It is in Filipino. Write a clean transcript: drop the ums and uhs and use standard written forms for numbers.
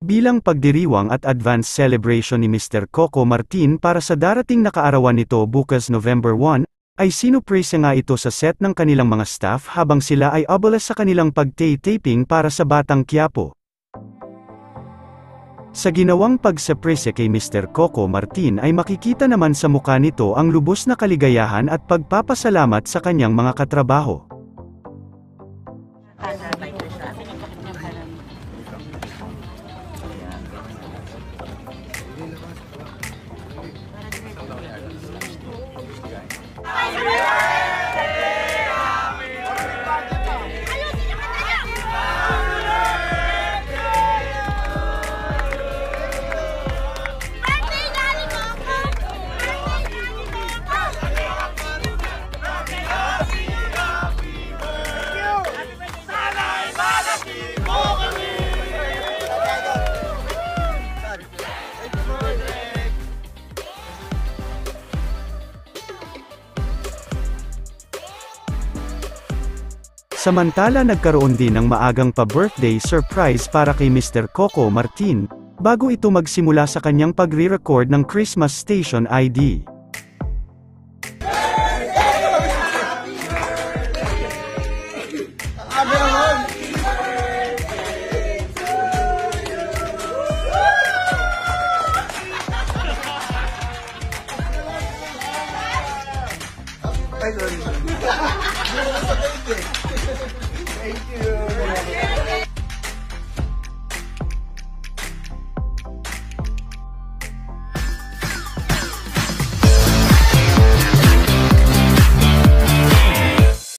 bilang pagdiriwang at advance celebration ni Mr. Coco Martin para sa darating na kaarawan nito bukas November 1, ay sinuprise nga ito sa set ng kanilang mga staff habang sila ay abala sa kanilang pag-taping para sa Batang Quiapo. Sa ginawang pag-surprise kay Mr. Coco Martin ay makikita naman sa mukha nito ang lubos na kaligayahan at pagpapasalamat sa kanyang mga katrabaho. Samantala nagkaroon din ng maagang pa-birthday surprise para kay Mr. Coco Martin, bago ito magsimula sa kanyang pagre-record ng Christmas Station ID. Thank you.